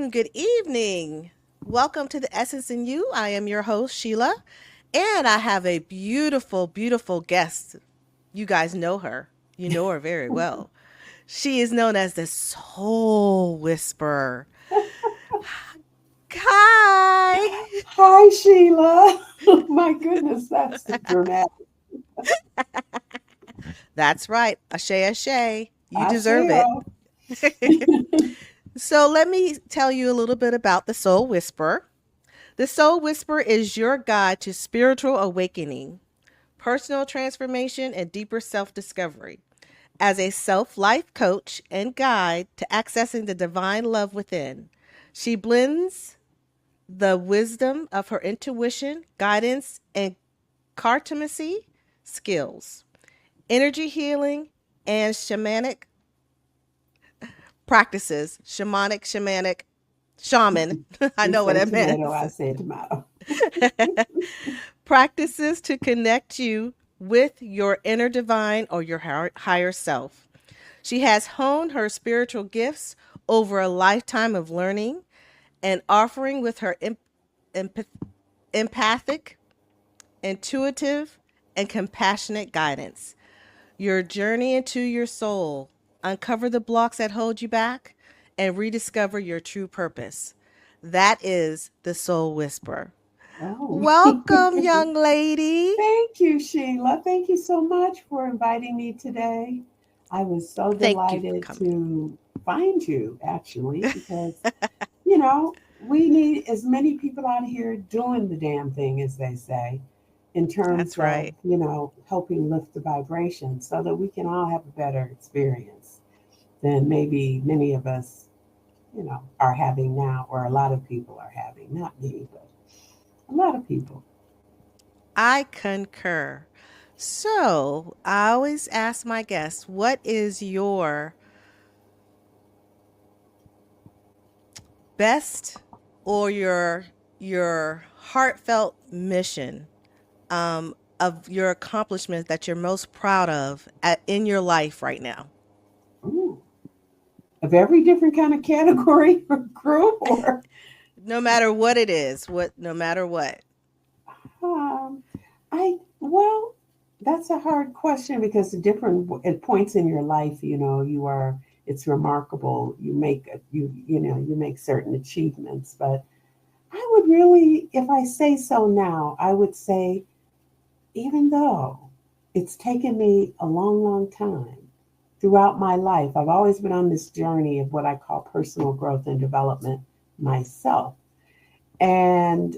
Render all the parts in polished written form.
evening. Good evening. Welcome to the Essence in You. I am your host, Sheila, and I have a beautiful, beautiful guest. You guys know her. You know her very well. She is known as the Soul Whisperer. Hi. Hi, Sheila. My goodness, that's dramatic. That's right. Ashe, ashe. You I deserve say, it. oh, So, let me tell you a little bit about the Soul Whisperer. The Soul Whisperer is your guide to spiritual awakening, personal transformation, and deeper self discovery. As a self life coach and guide to accessing the divine love within, she blends the wisdom of her intuition, guidance, and cartomancy skills, energy healing, and shamanic practices. Shaman. I you know what say that tomato, means. I say tomato. Practices to connect you with your inner divine or your higher self. She has honed her spiritual gifts over a lifetime of learning and offering with her empath- empathic, intuitive, and compassionate guidance. Your journey into your soul, uncover the blocks that hold you back, and rediscover your true purpose. That is the Soul Whisperer. Oh, Welcome, young lady. thank you, Sheila. Thank you so much for inviting me today. I was so Thank you for delighted coming. to find you, actually, because, you know, we need as many people out here doing the damn thing, as they say, in terms That's of, right. helping lift the vibration so that we can all have a better experience than maybe many of us, are having now, or a lot of people are having. Not me, but a lot of people. I concur. So, I always ask my guests, what is your best or your heartfelt mission of your accomplishment that you're most proud of in your life right now? Ooh, of every different kind of category or group, or No matter what it is, no matter what. um, well, that's a hard question because the different at points in your life, it's remarkable. You make certain achievements, but I would really, if I say so now, I would say, even though it's taken me a long, long time throughout my life, I've always been on this journey of what I call personal growth and development myself. And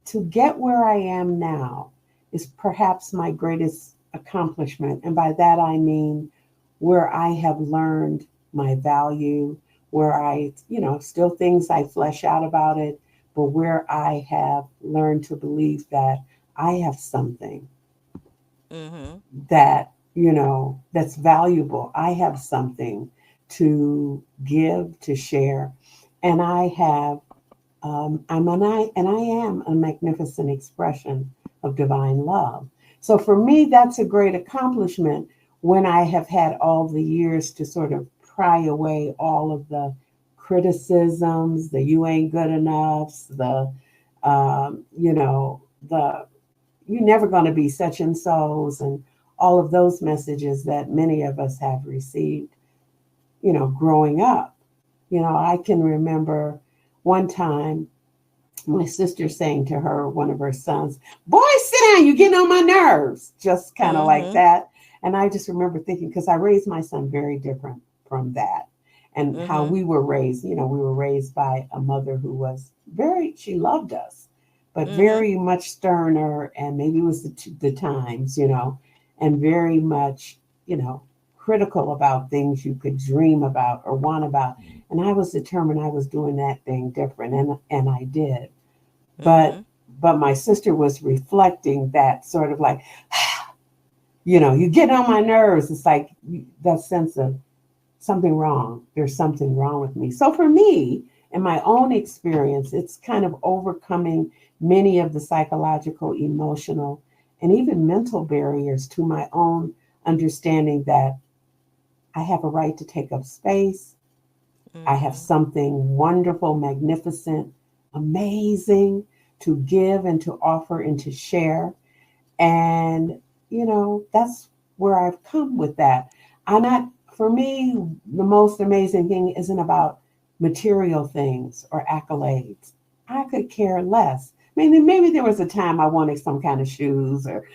to get where I am now is perhaps my greatest accomplishment. And by that, I mean where I have learned my value, where still things I flesh out about it, but where I have learned to believe that I have something Mhm. that's valuable. I have something to give, to share. And I am a magnificent expression of divine love. So for me, that's a great accomplishment when I have had all the years to sort of pry away all of the criticisms, the you ain't good enoughs, um, you know, the you're never going to be such and so's, and all of those messages that many of us have received, growing up. I can remember one time my sister saying to one of her sons, "Boy, sit down, you're getting on my nerves," just kind of like Mhm. that. And I just remember thinking, because I raised my son very different from that, and how Mhm. we were raised. We were raised by a mother who was she loved us, but Mhm. very much sterner, and maybe it was the times, and very much, critical about things you could dream about or want about. And I was determined I was doing that thing different, and I did. But Mhm. my sister was reflecting that sort of like, you get on my nerves. It's like that sense of something wrong. There's something wrong with me. So for me, in my own experience, it's kind of overcoming many of the psychological, emotional, and even mental barriers to my own understanding that I have a right to take up space. I have Mm-hmm. something wonderful, magnificent, amazing to give and to offer and to share. And, that's where I've come with that. I'm not, for me, the most amazing thing isn't about material things or accolades. I could care less. I mean, maybe there was a time I wanted some kind of shoes or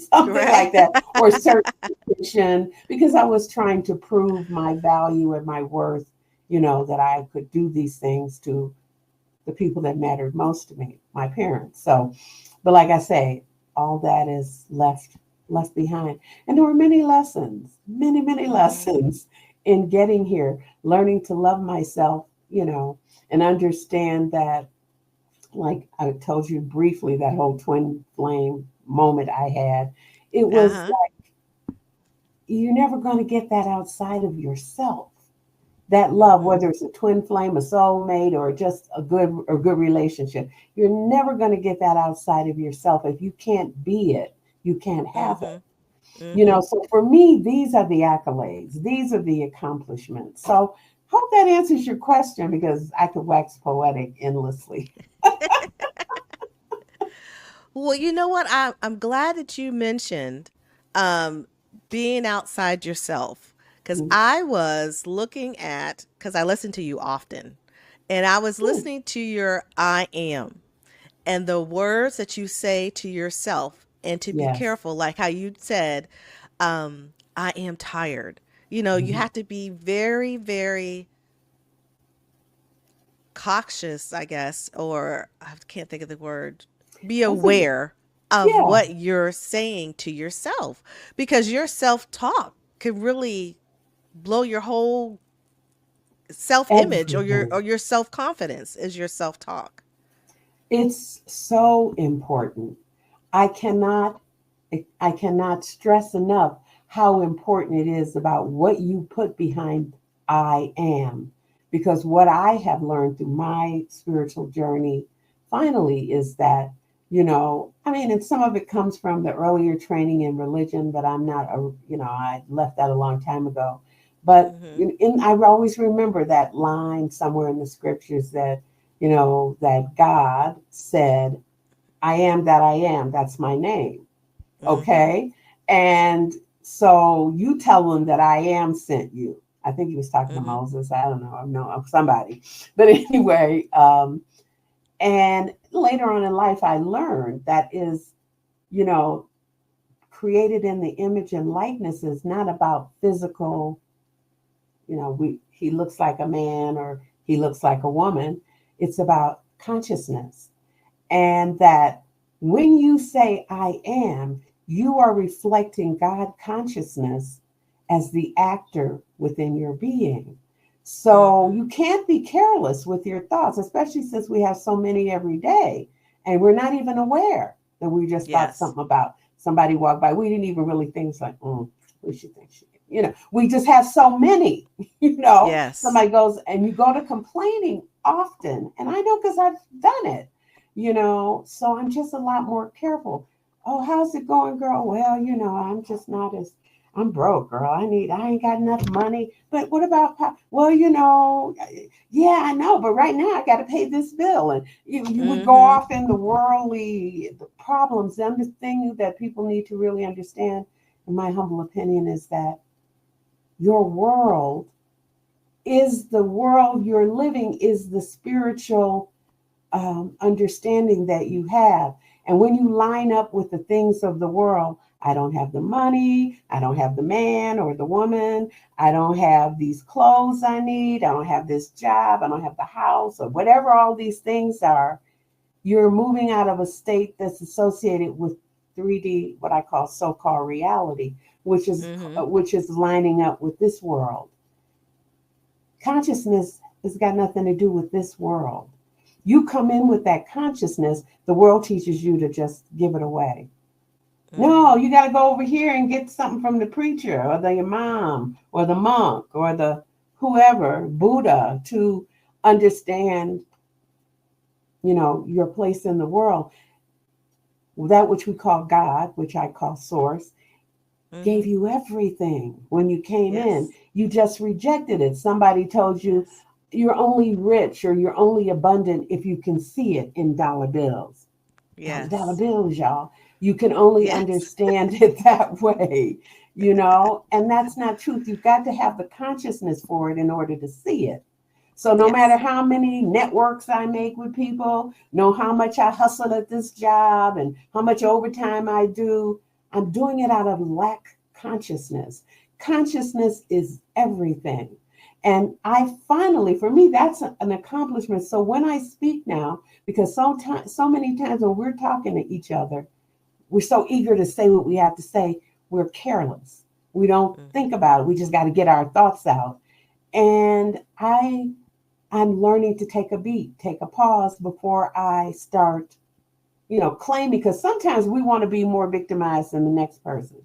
something like Right. that, or certification, because I was trying to prove my value and my worth, that I could do these things to the people that mattered most to me, my parents. So, but like I say, all that is left behind. And there were many lessons, many Mm-hmm. lessons in getting here, learning to love myself, and understand that, like I told you briefly, that whole twin flame moment I had, it was Uh-huh. like you're never going to get that outside of yourself. That love, Mm-hmm. whether it's a twin flame, a soulmate, or just a good relationship, you're never going to get that outside of yourself. If you can't be it, you can't have it. Mm-hmm. Mm-hmm. So for me, these are the accolades, these are the accomplishments. So hope that answers your question, because I could wax poetic endlessly. Well, you know what? I'm glad that you mentioned um, being outside yourself, because Mm, I was looking at, because I listen to you often, and I was mm, listening to your I am and the words that you say to yourself, and to be yes. careful, like how you said, I am tired. You Mhm. have to be very, very cautious, I guess, or I can't think of the word, be That's a good, aware of yeah, what you're saying to yourself, because your self talk can really blow your whole self image, or everything. your self confidence is your self talk. It's so important. I cannot I cannot stress enough how important it is about what you put behind I am. Because what I have learned through my spiritual journey finally is that, I mean, and some of it comes from the earlier training in religion, but I'm not I left that a long time ago. But Mm-hmm. I always remember that line somewhere in the scriptures that, that God said, I am that I am. That's my name. Mm-hmm. Okay. And so you tell them that I am sent you. I think he was talking to Mm-hmm. Moses. I don't know. I know of somebody. But anyway, and later on in life, I learned that is, you know, created in the image and likeness is not about physical, he looks like a man or he looks like a woman. It's about consciousness. And that when you say I am, you are reflecting God consciousness as the actor within your being. So Mm-hmm. you can't be careless with your thoughts, especially since we have so many every day and we're not even aware that we just thought Yes. something about somebody walked by. We didn't even really think it's like, who she thinks she is. We just have so many, Yes. somebody goes and you go to complaining often. And I know because I've done it, so I'm just a lot more careful. Oh, how's it going, girl? Well, I'm just not as I'm broke, girl. I ain't got enough money. But what about well, yeah, I know, but right now I got to pay this bill, and you would go Mm-hmm. off in the worldly the problems. And the thing that people need to really understand, in my humble opinion, is that your world is the world you're living is the spiritual understanding that you have. And when you line up with the things of the world, I don't have the money, I don't have the man or the woman, I don't have these clothes I need, I don't have this job, I don't have the house, or whatever all these things are, you're moving out of a state that's associated with 3D, what I call so-called reality, which is Mm-hmm. which is lining up with this world. Consciousness has got nothing to do with this world. You come in with that consciousness, the world teaches you to just give it away. No, Mm-hmm. you got to go over here and get something from the preacher or the imam or the monk or the whoever, Buddha, to understand, your place in the world. That which we call God, which I call source, gave Mhm. you everything when you came in. Yes. You just rejected it. Somebody told you Yes. you're only rich or you're only abundant if you can see it in dollar bills. Dollar Yes. bills, y'all. You can only Yes. understand it that way, and that's not truth. You've got to have the consciousness for it in order to see it. So no matter Yes. how many networks I make with people, know how much I hustle at this job and how much overtime I do, I'm doing it out of lack consciousness. Consciousness is everything. And I finally, for me, that's an accomplishment. So when I speak now, because so many times when we're talking to each other, we're so eager to say what we have to say, we're careless. We don't Mhm. think about it. We just got to get our thoughts out. And I'm learning to take a beat, take a pause before I start, claiming, because sometimes we want to be more victimized than the next person,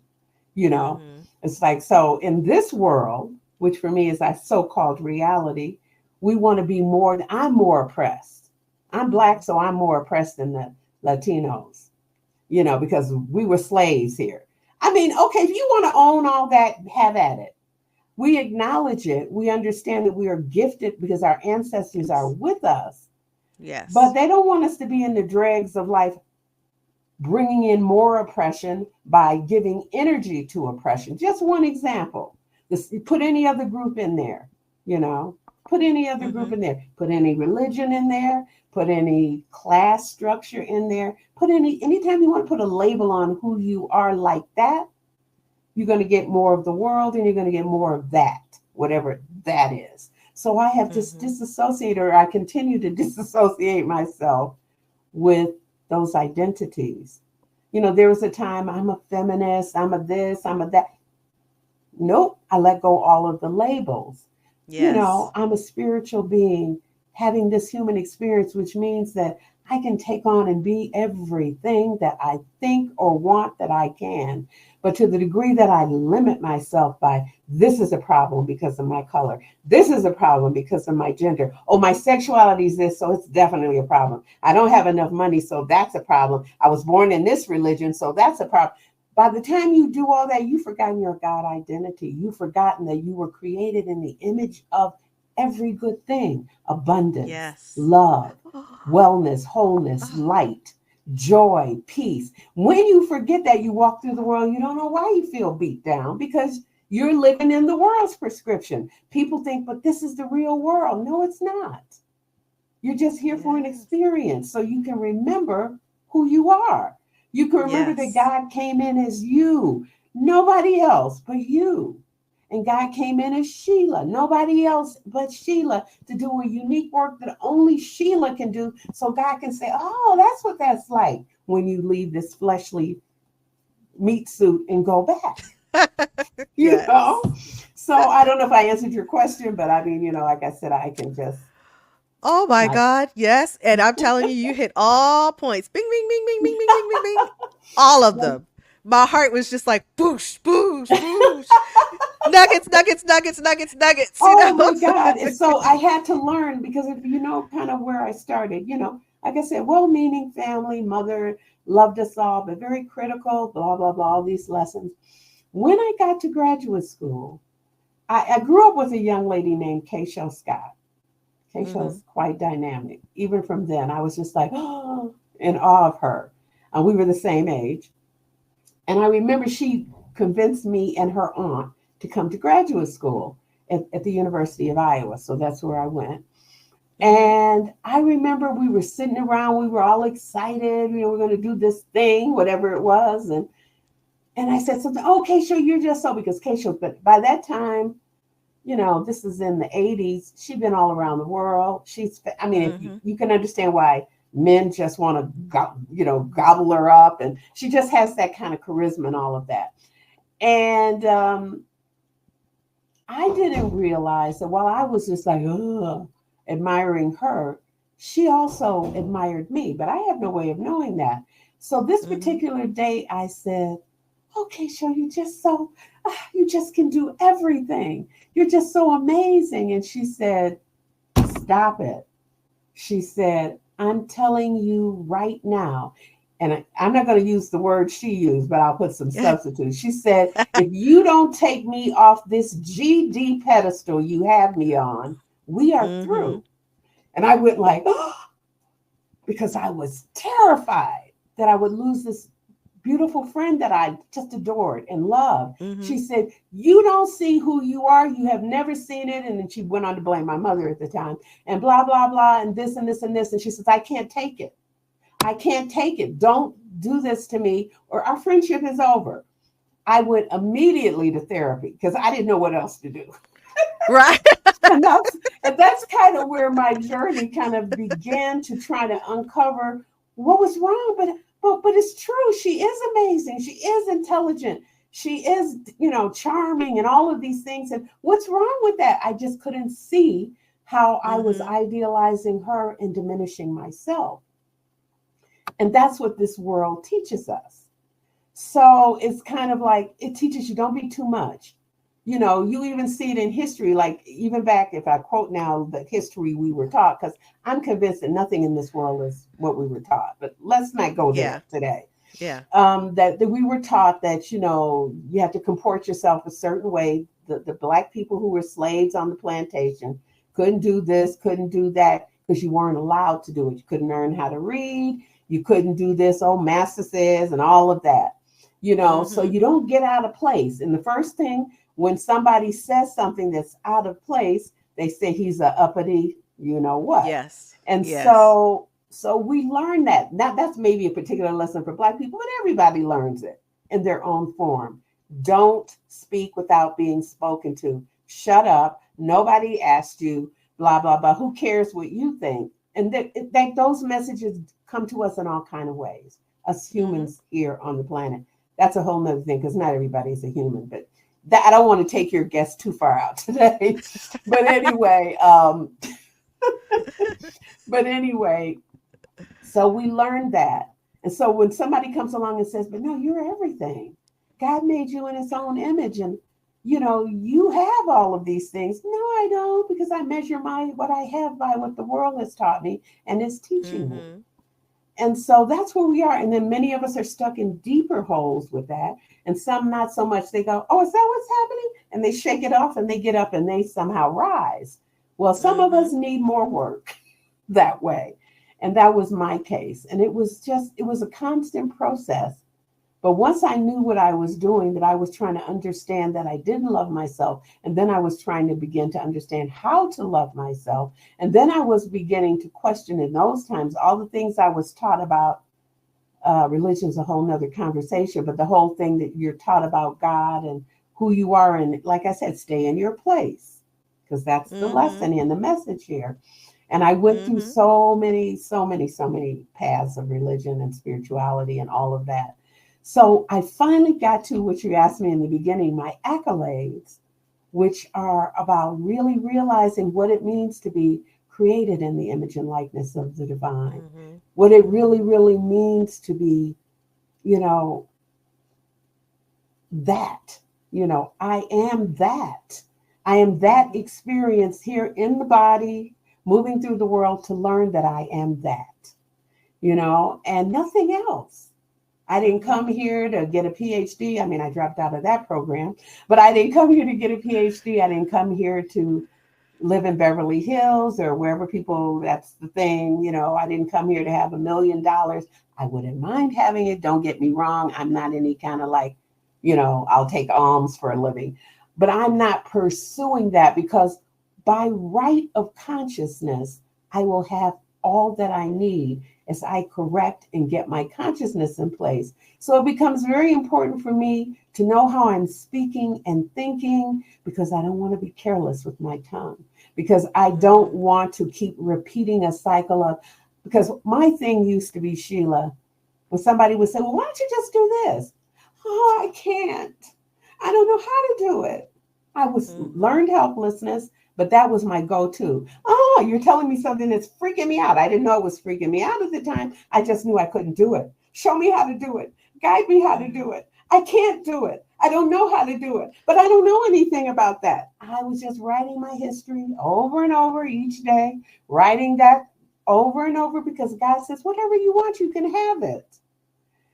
you know. Mhm. It's like, so in this world, which for me is our so-called reality, we want to be more, I'm more oppressed. I'm black, Mhm. so I'm more oppressed than the Latinos, because we were slaves here. I mean, okay, if you want to own all that, have at it. We acknowledge it. We understand that we are gifted because our ancestors are Yes. with us, but Yes. they don't want us to be in the dregs of life, bringing in more oppression by giving energy to oppression. Just one example. Put any other group in there, you know, put any other group Mhm. in there, put any religion in there, put any class structure in there, anytime you want to put a label on who you are like that, you're going to get more of the world and you're going to get more of that, whatever that is. So I have just Mhm. disassociated, or I continue to disassociate myself with those identities. There was a time I'm a feminist, I'm a this, I'm a that. Nope, I let go all of the labels. Yes. I'm a spiritual being having this human experience, which means that I can take on and be everything that I think or want that I can. But to the degree that I limit myself by this is a problem because of my color, this is a problem because of my gender, oh, my sexuality is this, so it's definitely a problem. I don't have enough money, so that's a problem. I was born in this religion, so that's a problem. By the time you do all that, you've forgotten your God identity. You've forgotten that you were created in the image of every good thing: abundance, Yes. love, Oh. wellness, wholeness, Oh. light, joy, peace. When you forget that, you walk through the world, you don't know why you feel beat down because you're living in the world's prescription. People think, but this is the real world. No, it's not. You're just here for an Yes. experience so you can remember who you are. You can remember that Yes. God came in as you, nobody else but you. And God came in as Sheila, nobody else but Sheila, to do a unique work that only Sheila can do. So God can say, oh, that's what that's like when you leave this fleshly meat suit and go back, you know? Yes. So I don't know if I answered your question, but I mean, like I said, I can just, Oh my I, God. Yes. And I'm telling you, you hit all points. Bing, bing, bing, bing, bing, bing, bing, bing, bing. All of them. My heart was just like boosh, boosh, boosh. Nuggets, nuggets, nuggets, nuggets, nuggets, you oh know? my God. And so I had to learn because if you know kind of where I started, like I said, well meaning family, mother loved us all, but very critical, blah, blah, blah, all these lessons. When I got to graduate school, I grew up with a young lady named Keisha Scott. Hmm. Keisha's quite dynamic. Even from then, I was just like, oh, in awe of her. We were the same age. And I remember she convinced me and her aunt to come to graduate school at the University of Iowa. So that's where I went. Hmm. And I remember we were sitting around, we were all excited, we're going to do this thing, whatever it was. And I said something, oh, Keisha, you're just so, because Keisha, but by that time, this is in the 80s. She'd been all around the world. I mean, if Hmm. you can understand why men just want to, gobble her up. And she just has that kind of charisma and all of that. And I didn't realize that while I was just like, ugh, admiring her, she also admired me. But I have no way of knowing that. So this Hmm. particular day, I said, okay, show you just so, you just can do everything. You're just so amazing. And she said, stop it. She said, I'm telling you right now, and I'm not going to use the word she used, but I'll put some substitutes. She said, if you don't take me off this GD pedestal you have me on, we are Mm-hmm. through. And I went like, oh, because I was terrified that I would lose this beautiful friend that I just adored and loved. She Mm-hmm. said, you don't see who you are. You have never seen it. And then she went on to blame my mother at the time and blah, blah, blah, and this and this and this. And she says, I can't take it. I can't take it. Don't do this to me or our friendship is over. I went immediately to therapy because I didn't know what else to do. Right. And that's kind of where my journey kind of began to try to uncover what was wrong. But it's true. She is amazing. She is intelligent. She is, charming and all of these things. And what's wrong with that? I just couldn't see how I was Mm-hmm. idealizing her and diminishing myself. And that's what this world teaches us. So it's kind of like it teaches you don't be too much. You even see it in history, like even back, if I quote now the history we were taught, because I'm convinced that nothing in this world is what we were taught. But let's not go Yeah. there today. Yeah. That we were taught that, you have to comport yourself a certain way. The black people who were slaves on the plantation couldn't do this, couldn't do that, because you weren't allowed to do it. You couldn't learn how to read. You couldn't do this, oh, master says, and all of that. So Mm-hmm. you don't get out of place. And the first thing, when somebody says something that's out of place, they say he's a uppity, you know what. Yes. And Yes. so we learn that. Now that's maybe a particular lesson for black people, but everybody learns it in their own form. Don't speak without being spoken to. Shut up. Nobody asked you, blah, blah, blah. Who cares what you think? And that those messages come to us in all kind of ways, us Mm-hmm. humans here on the planet. That's a whole nother thing because not everybody's a human, but that I don't want to take your guest too far out today. but anyway, um, but anyway, so we learned that. And so when somebody comes along and says, but no, you're everything. God made you in his own image. And, you have all of these things. No, I don't, because I measure what I have by what the world has taught me and is teaching me. Mm-hmm. And so that's where we are. And then many of us are stuck in deeper holes with that. And some not so much. They go, oh, is that what's happening? And they shake it off and they get up and they somehow rise. Well, some of Mm-hmm. us need more work that way. And that was my case. And it was a constant process. But once I knew what I was doing, that I was trying to understand that I didn't love myself. And then I was trying to begin to understand how to love myself. And then I was beginning to question in those times all the things I was taught about. Religion is a whole nother conversation, but the whole thing that you're taught about God and who you are. And like I said, stay in your place, because that's the Mm-hmm. lesson and the message here. And I went through Mm-hmm. so many, so many, so many paths of religion and spirituality and all of that. So I finally got to what you asked me in the beginning, my accolades, which are about really realizing what it means to be created in the image and likeness of the divine, Mm-hmm. what it really, really means to be, you know, that, I am that. I am that Mm-hmm. experience here in the body, moving through the world to learn that I am that, and nothing else. I didn't Mm-hmm. come here to get a PhD. I mean, I dropped out of that program, but I didn't come here to get a PhD. I didn't come here to live in Beverly Hills or wherever people, that's the thing. I didn't come here to have $1 million. I wouldn't mind having it. Don't get me wrong. I'm not any kind of like, I'll take alms for a living, but I'm not pursuing that because by right of consciousness, I will have all that I need as I correct and get my consciousness in place. So it becomes very important for me to know how I'm speaking and thinking because I don't want to be careless with my tongue, because I don't Mm-hmm. want to keep repeating a cycle of, because my thing used to be, Sheila, when somebody would say, well, why don't you just do this? Oh, I can't. I don't know how to do it. I was Mm-hmm. learned helplessness, but that was my go-to. Oh, you're telling me something that's freaking me out. I didn't know it was freaking me out at the time. I just knew I couldn't do it. Show me how to do it. Guide me how to Mm-hmm. do it. I can't do it. I don't know how to do it, but I don't know anything about that. I was just writing my history over and over each day, writing that over and over because God says, whatever you want, you can have it.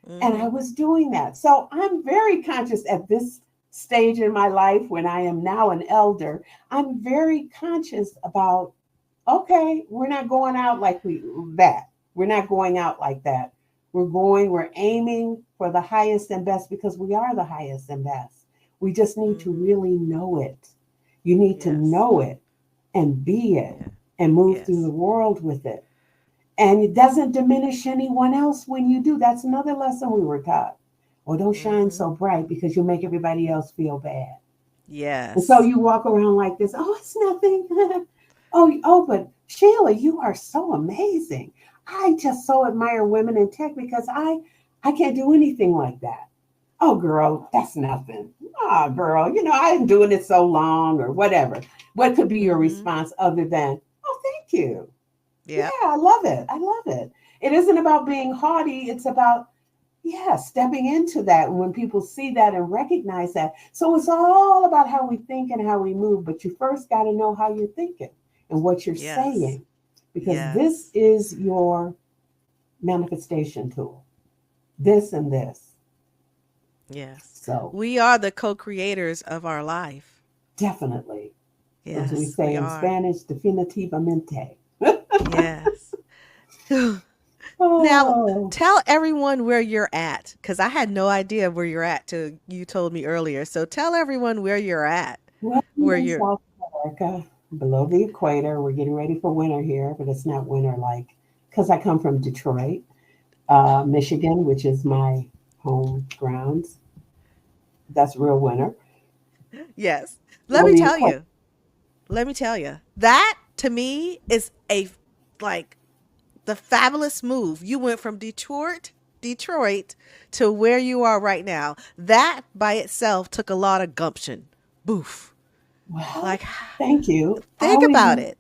And I Mm-hmm. was doing that. So I'm very conscious at this stage in my life when I am now an elder. I'm very conscious about, okay, we're not going out like that. We're not going out like that. We're aiming for the highest and best because we are the highest and best. We just need to Mm-hmm. really know it. You need to Yes. know it and be it Yeah. and move through the Yes. world with it. And it doesn't diminish anyone else when you do. That's another lesson we were taught. Oh, don't shine Mm-hmm. so bright because you'll make everybody else feel bad. And so Yes. you walk around like this. Oh, it's nothing. But Sheila, you are so amazing. I just so admire women in tech because I can't do anything like that. Oh, girl, that's nothing. Oh, girl, I've been doing it so long or whatever. What could be your Mm-hmm. response other than, oh, thank you. Yeah, Yep. I love it. I love it. It isn't about being haughty. It's about, yeah, stepping into that. And when people see that and recognize that. So it's all about how we think and how we move. But you first got to know how you're thinking and what you're Yes. saying, because this Yes. is your manifestation tool. This and this. Yes. So We are the co-creators of our life. definitely, as we Yes, say we in are. Spanish, definitivamente. Yes. Now, Oh, tell everyone where you're at, because I had no idea where you're at till you told me earlier. So tell everyone where you're at, well, where I'm in you're. South America, below the equator. We're getting ready for winter here, but it's not winter like, because I come from Detroit, Michigan, which is my home grounds. That's real winter. Yes. Let Below me the tell equator. you. Let me tell you. That to me is like the fabulous move. You went from Detroit to where you are right now. That by itself took a lot of gumption. Boof. Well, Like thank you. think about it.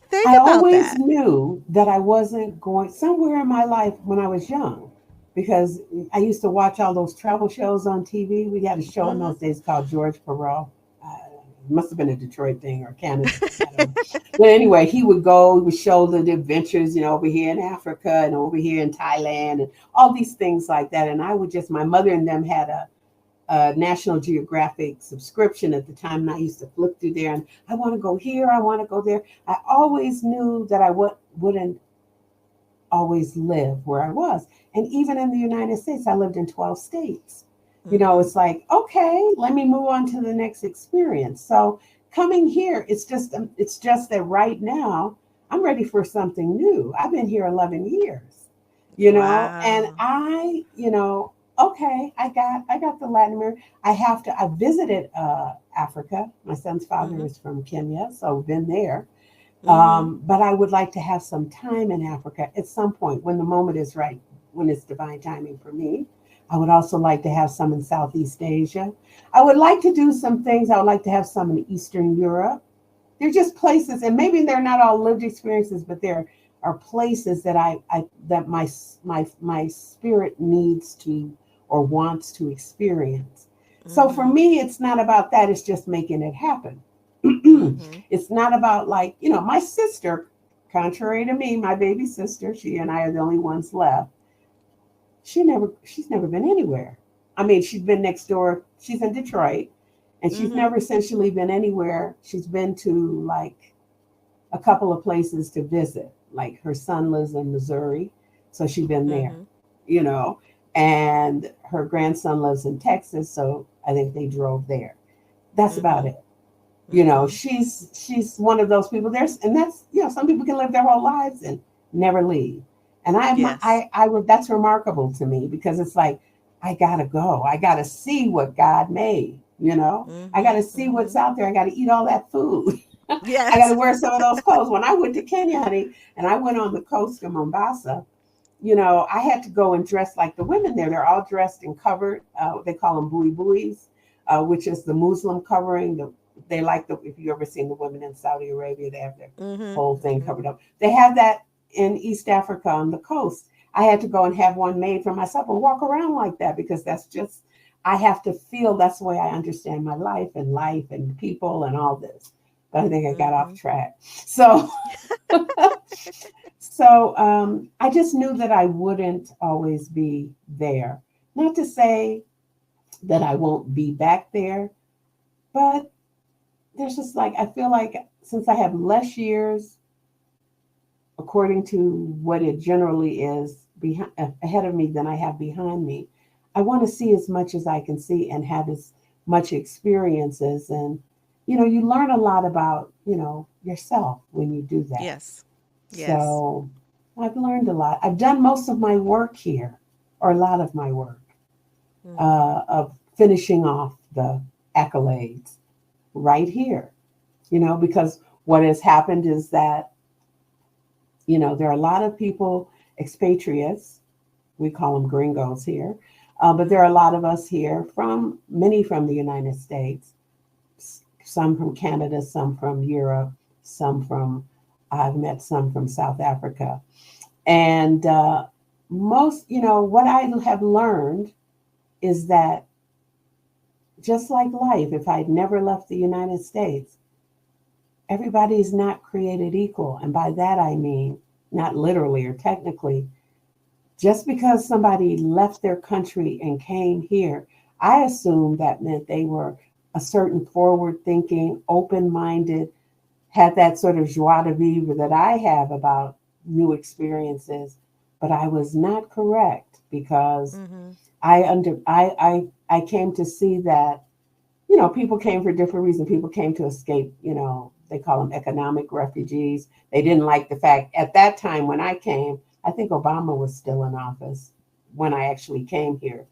Think I about always that. knew that I wasn't going somewhere in my life when I was young, because I used to watch all those travel shows on TV. We had a show in Mhm. those days called George Perot. It must have been a Detroit thing or Canada thing. I don't know. But anyway, he would show the adventures, over here in Africa and over here in Thailand and all these things like that. And I would just, my mother and them had a National Geographic subscription at the time, and I used to flip through there and I want to go here, I want to go there. I always knew that wouldn't always live where I was. And even in the United States, I lived in 12 states. Mhm. It's like, okay, let me move on to the next experience. So coming here, it's just that right now I'm ready for something new. I've been here 11 years, and Wow. okay, I got the Latin America. I visited Africa. My son's father Mhm. is from Kenya, so I've been there. Mhm. But I would like to have some time in Africa at some point when the moment is right, when it's divine timing for me. I would also like to have some in Southeast Asia. I would like to do some things. I would like to have some in Eastern Europe. They're just places, and maybe they're not all lived experiences, but there are places that I that my spirit needs to or wants to experience. So for Mhm. me, it's not about that. It's just making it happen. Mhm. It's not about, like, my sister, contrary to me, my baby sister, she and I are the only ones left. She's never been anywhere. I mean, she's been next door. She's in Detroit, and she's Mhm. never essentially been anywhere. She's been to like a couple of places to visit. Like her son lives in Missouri, so she's been there, Mhm. you know. And her grandson lives in Texas, so I think they drove there. That's about Mhm. it. Mhm. She's one of those people. And that's, some people can live their whole lives and never leave. And Yes. that's remarkable to me, because it's like, I gotta go. I gotta see what God made. I Mhm. gotta see what's Mhm. out there. I gotta eat all that food. I gotta Yes. wear some of those clothes. When I went to Kenya, honey, and I went on the coast of Mombasa, I had to go and dress like the women there. They're all dressed and covered. They call them buis, which is the Muslim covering. They like if you ever seen the women in Saudi Arabia, they have their Mhm. whole thing Mhm. covered up. They have that in East Africa on the coast. I had to go and have one made for myself and walk around like that, because that's just, I have to feel that's the way I understand my life and people and all this. But I think I got off Mhm. track. So So I just knew that I wouldn't always be there. Not to say that I won't be back there, but there's just like, I feel like since I have less years, according to what it generally is behind, ahead of me than I have behind me, I want to see as much as I can see and have as much experiences. And, you learn a lot about, yourself when you do that. Yes. Yes. So I've learned a lot. I've done most of my work here, or a lot of my work, Mm-hmm. of finishing off the accolades right here, because what has happened is that, there are a lot of people, expatriates, we call them gringos here, but there are a Mm-hmm. lot of us here many from the United States, some from Canada, some from Europe, some from, I've met some from South Africa. And most, what I have learned is that just like life, if I'd never left the United States, everybody is not created equal. And by that I mean, not literally or technically, just because somebody left their country and came here, I assumed that meant they were a certain forward thinking, open minded, had that sort of joie de vivre that I have about new experiences. But I was not correct because Mm-hmm. I came to see that, people came for different reasons. People came to escape, they call them economic refugees. They didn't like the fact at that time when I came, I think Obama was still in office when I actually came here.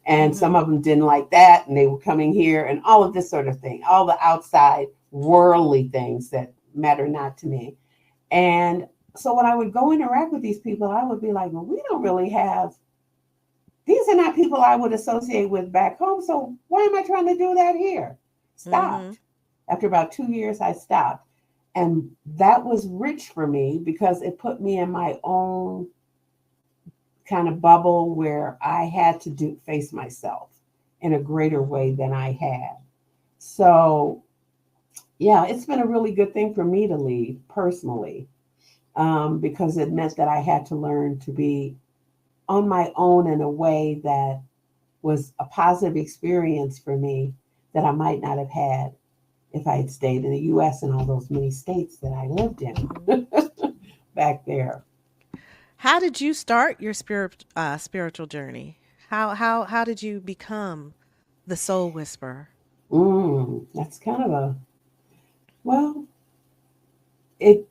And some Mm-hmm. of them didn't like that, and they were coming here, and all of this sort of thing, all the outside worldly things that matter not to me. And so when I would go interact with these people, I would be like, well, we don't really have, these are not people I would associate with back home. So why am I trying to do that here? Mm-hmm. Stopped. After about 2 years, I stopped. And that was rich for me because it put me in my own kind of bubble where I had to face myself in a greater way Mm-hmm. than I had. So, yeah, it's been a really good thing for me to leave personally, because it meant that I had to learn to be on my own in a way that was a positive experience for me that I might not have had if I had stayed in the US and all those many states that I lived Mm-hmm. in back there. How did you start your spiritual journey? How did you become the soul whisperer? That's kind of well, it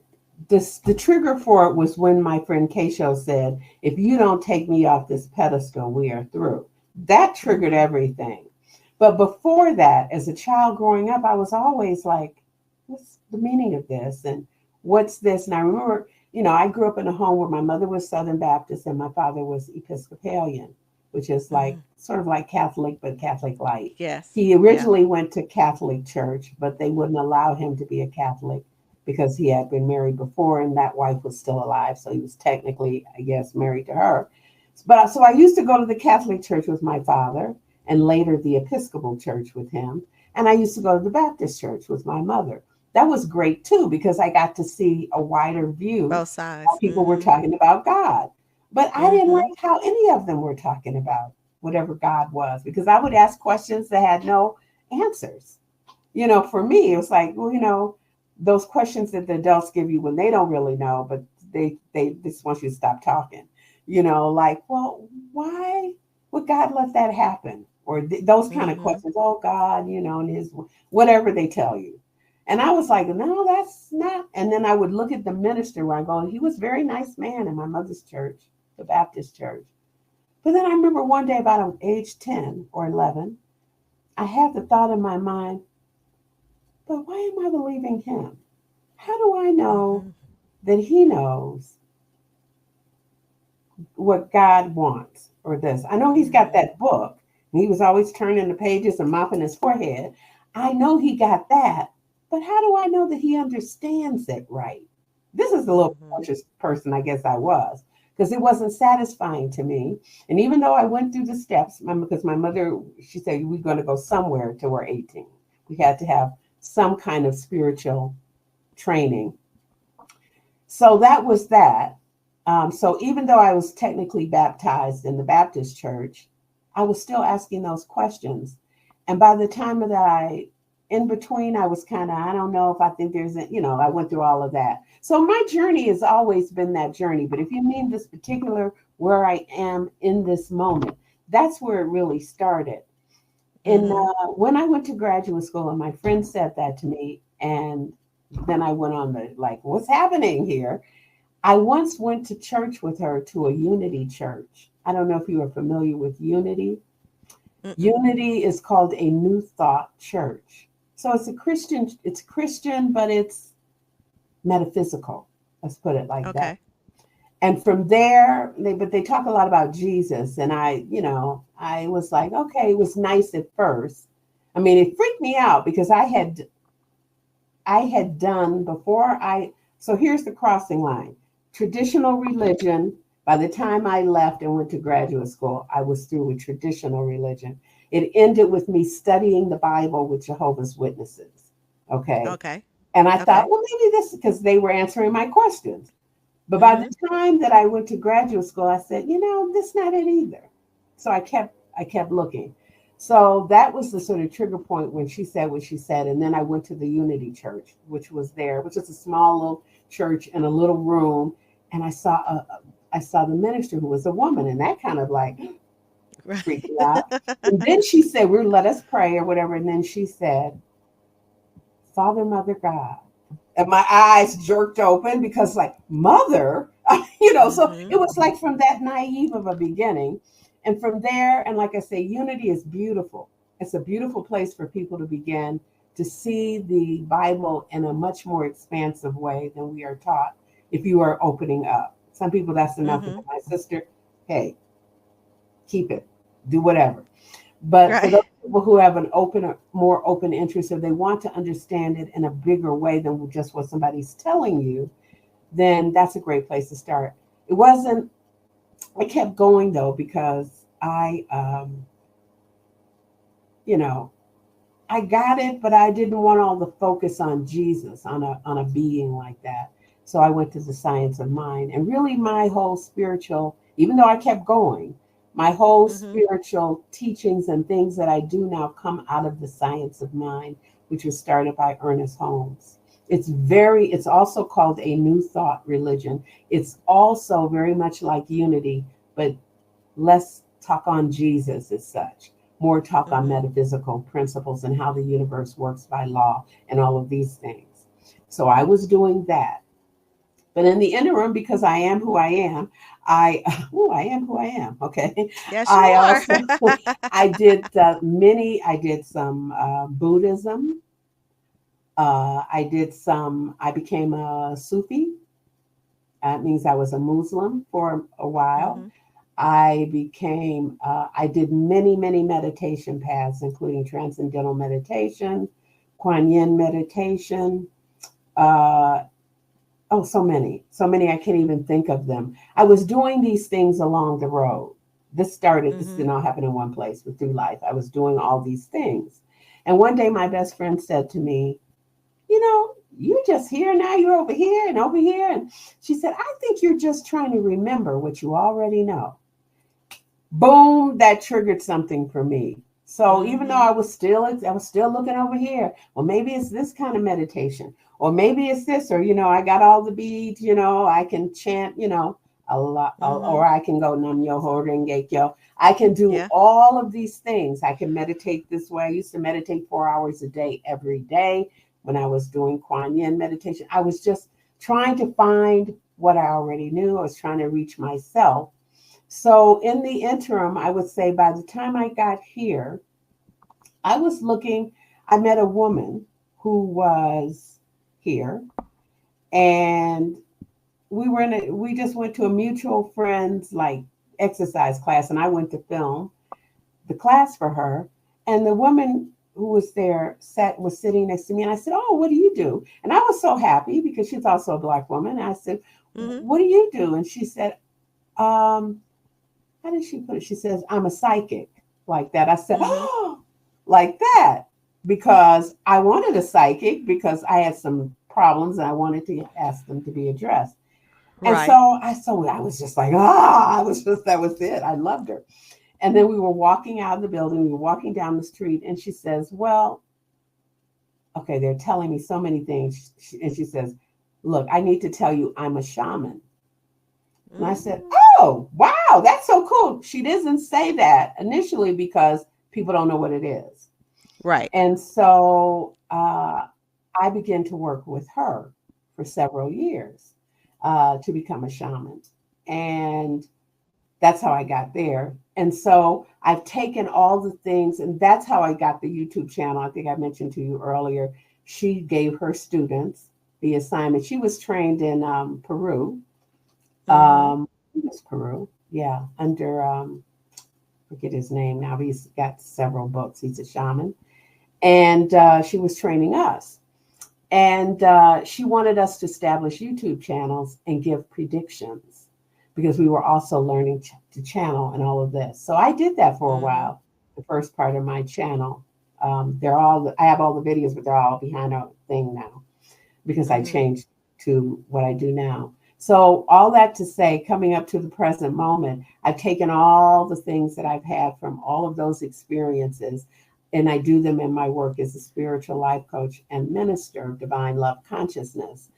this the trigger for it was when my friend Keisho said, if you don't take me off this pedestal, we are through. That triggered Mm-hmm. everything. But before that, as a child growing up, I was always like, what's the meaning of this? And what's this? And I remember, I grew up in a home where my mother was Southern Baptist and my father was Episcopalian, which is like Mm-hmm. sort of like Catholic, but Catholic light. Yes. He Yeah. originally went to Catholic church, but they wouldn't allow him to be a Catholic because he had been married before and that wife was still alive. So he was technically, I guess, married to her. But so I used to go to the Catholic church with my father and later the Episcopal church with him. And I used to go to the Baptist church with my mother. That was great too because I got to see a wider view Both how sides. people were Mm-hmm. talking about God. But I didn't Mm-hmm. like how any of them were talking about whatever God was because I would ask questions that had no answers. For me, it was like, well, those questions that the adults give you when they don't really know, but they just want you to stop talking. Like, well, why would God let that happen? Or those kind of Mm-hmm. questions. Oh, God, and His whatever they tell you. And I was like, no, that's not. And then I would look at the minister where I go, he was a very nice man in my mother's church, the Baptist church. But then I remember one day, about age 10 or 11, I had the thought in my mind, but why am I believing him? How do I know Mm-hmm. that he knows what God wants or this? I know he's got Mm-hmm. that book. And he was always turning the pages and mopping his forehead. I know he got that, but how do I know that he understands it right? This is the little Mm-hmm. conscious person I guess I was because it wasn't satisfying to me. And even though I went through the steps, because my mother, she said, we're going to go somewhere till we're 18. We had to have some kind of spiritual training. So that was that. So even though I was technically baptized in the Baptist church, I was still asking those questions. And by the time that in between, I was kind of, I don't know if I think there's, I went through all of that. So my journey has always been that journey. But if you mean this particular where I am in this moment, that's where it really started. And Mm-hmm. when I went to graduate school, and my friend said that to me, and then I went on the like, what's happening here? I once went to church with her to a Unity church. I don't know if you are familiar with Unity. Mm-mm. Unity is called a New Thought church. So it's Christian, but it's metaphysical. Let's put it like that. Okay. And from there, but they talk a lot about Jesus. And I was like, okay, it was nice at first. I mean, it freaked me out because I had done before so here's the crossing line. Traditional religion, by the time I left and went to graduate school, I was through with traditional religion. It ended with me studying the Bible with Jehovah's Witnesses. Okay. Okay. And I thought, Okay. well, maybe this, because they were answering my questions. But by Mm-hmm. the time that I went to graduate school, I said, this is not it either. So I kept looking. So that was the sort of trigger point when she said what she said. And then I went to the Unity Church, which was there, which is a small little church in a little room. And I saw the minister who was a woman, and that kind of like freaked Right. me out. And then she said, "We're let us pray or whatever." And then she said, "Father, Mother, God." And my eyes jerked open because like mother, so Mm-hmm. it was like from that naive of a beginning. And from there, and like I say, Unity is beautiful. It's a beautiful place for people to begin to see the Bible in a much more expansive way than we are taught if you are opening up. Some people, that's enough for them. Mm-hmm. My sister, hey, keep it, do whatever. But for Right. those people who have an more open interest, or they want to understand it in a bigger way than just what somebody's telling you, then that's a great place to start. It wasn't, I kept going though, because you know, I got it, but I didn't want all the focus on Jesus, on a being like that. So I went to the science of mind, and really my whole spiritual, even though I kept going, my whole Mm-hmm. spiritual teachings and things that I do now come out of the science of mind, which was started by Ernest Holmes. It's also called a New Thought religion. It's also very much like Unity, but less talk on Jesus as such, more talk on Mm-hmm. metaphysical principles and how the universe works by law and all of these things. So I was doing that. But in the interim, because I am who I am, I am who I am. Okay, Yes, you I are. also I did some Buddhism. I became a Sufi. That means I was a Muslim for a while. Mm-hmm. I did many, many meditation paths, including transcendental meditation, Kuan Yin meditation. Uh, oh, so many, I can't even think of them. I was doing these things along the road. This did Mm-hmm. not happen in one place, but through life, I was doing all these things. And one day, my best friend said to me, you just here now, you're over here and over here. And she said, I think you're just trying to remember what you already know. Boom, that triggered something for me. So even though Mm-hmm. I was still looking over here. Well, maybe it's this kind of meditation, or maybe it's this, or I got all the beads. I can chant, a lot, Mm-hmm. or I can go Nam Yoho Renge Kyo. I can do Yeah. all of these things. I can meditate this way. I used to meditate 4 hours a day every day when I was doing Kuan Yin meditation. I was just trying to find what I already knew. I was trying to reach myself. So in the interim, I would say by the time I got here, I met a woman who was here, and we just went to a mutual friend's like exercise class, and I went to film the class for her. And the woman who was there was sitting next to me, and I said, "Oh, what do you do?" And I was so happy because she's also a Black woman. And I said, Mm-hmm. "What do you do?" And she said, um, how did she put it? She says, "I'm a psychic," like that. I said, Mm-hmm. "Oh," like that, because I wanted a psychic because I had some problems and I wanted to ask them to be addressed. And Right. so I was just like, that was it. I loved her. And then we were walking out of the building, we were walking down the street, and she says, well, okay, they're telling me so many things. And she says, look, I need to tell you I'm a shaman. And I said, Mm. oh, wow, that's so cool. She doesn't say that initially because people don't know what it is. Right. And so I began to work with her for several years to become a shaman. And that's how I got there. And so I've taken all the things, and that's how I got the YouTube channel. I think I mentioned to you earlier. She gave her students the assignment. She was trained in Peru. Mm-hmm. It was Peru, yeah, under forget his name now. But he's got several books. He's a shaman, and she was training us. And she wanted us to establish YouTube channels and give predictions because we were also learning to channel and all of this. So I did that for a Mm-hmm. while, the first part of my channel. I have all the videos, but they're all behind a thing now because I Mm-hmm. changed to what I do now. So, all that to say, coming up to the present moment, I've taken all the things that I've had from all of those experiences and I do them in my work as a spiritual life coach and minister of divine love consciousness.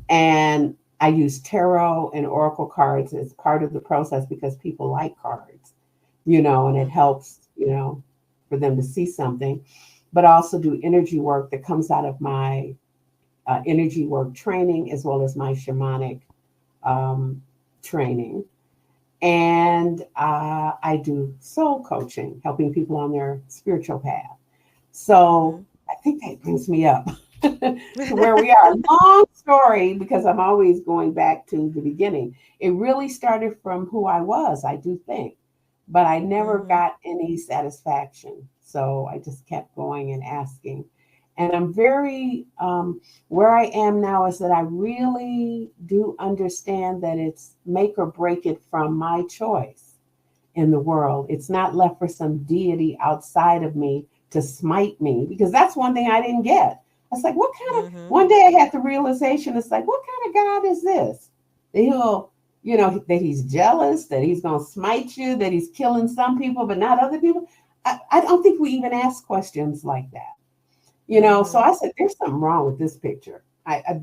And I use tarot and oracle cards as part of the process because people like cards, and it Mm-hmm. helps, for them to see something. But I also do energy work that comes out of my energy work training as well as my shamanic um, training. And I do soul coaching, helping people on their spiritual path. So Mm-hmm. I think that brings me up to where we are. Long story because I'm always going back to the beginning. It really started from who I was, I do think, but I never Mm-hmm. got any satisfaction. So I just kept going and asking. And I'm very, where I am now is that I really do understand that it's make or break it from my choice in the world. It's not left for some deity outside of me to smite me because that's one thing I didn't get. I was like, what kind of, Mm-hmm. one day I had the realization, it's like, what kind of God is this? That he'll, that he's jealous, that he's going to smite you, that he's killing some people, but not other people. I don't think we even ask questions like that. So Mm-hmm. I said, there's something wrong with this picture.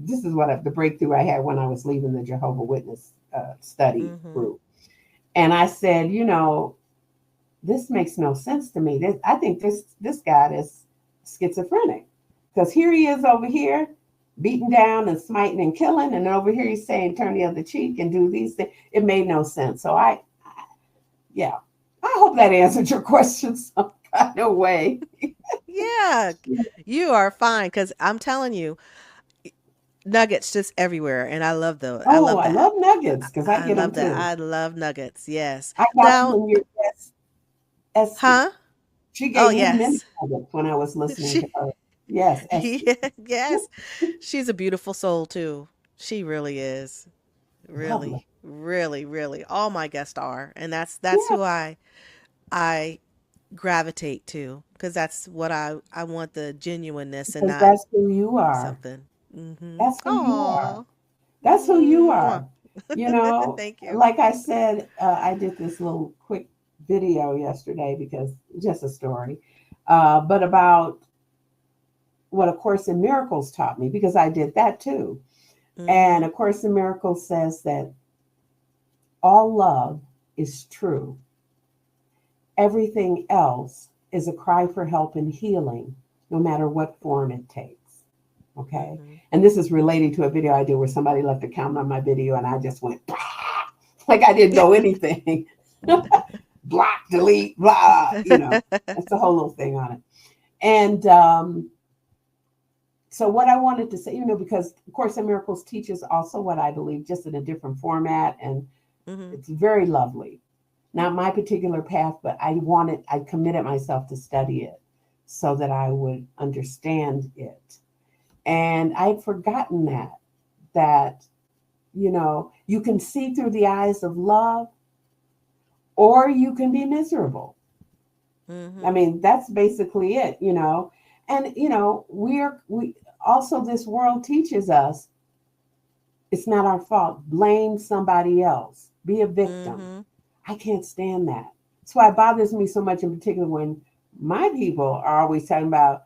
This is the breakthrough I had when I was leaving the Jehovah Witness study Mm-hmm. group. And I said, this makes no sense to me. I think this guy is schizophrenic because here he is over here beating down and smiting and killing, and over here he's saying turn the other cheek and do these things. It made no sense. So yeah, I hope that answered your question some kind of way. Yeah. You are fine because I'm telling you, nuggets just everywhere, and I Oh, love I that. love nuggets because I I get them love that. too. I love nuggets. Yes. I got them Now, from your guest, Esty. huh? She Oh, gave me many yes. nuggets when I was listening to She, her. Yes, Esty. yeah, yes. She's a beautiful soul too. She really is. Lovely. Really, really, really. All my guests are, and that's Yeah, who I gravitate to because that's what I want, the genuineness and because not that's who you are. something. Mm-hmm. That's who you are. Oh. That's who you are. Thank you. Like I said, I did this little quick video yesterday because just a story, but about what A Course in Miracles taught me because I did that too. And Mm-hmm. A Course in Miracles says that all love is true. Everything else is a cry for help and healing, no matter what form it takes. Okay. Mm-hmm. And this is relating to a video I did where somebody left a comment on my video and I just went, like I didn't know anything. Block, delete, blah. That's the whole little thing on it. And so, what I wanted to say, because Course in Miracles teaches also what I believe, just in a different format, and Mm-hmm. it's very lovely. Not my particular path, but I committed myself to study it so that I would understand it. And I'd forgotten that, you can see through the eyes of love or you can be miserable. I Mm-hmm. mean, that's basically it. And we also, this world teaches us It's not our fault. Blame somebody else. Be a victim. Mhm. I can't stand that. That's why it bothers me so much, in particular, when my people are always talking about,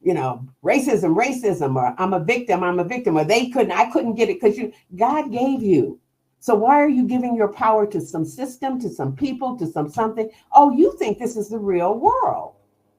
racism, racism, or I'm a victim, or I couldn't get it because God gave you. So why are you giving your power to some system, to some people, to some something? Oh, you think this is the real world.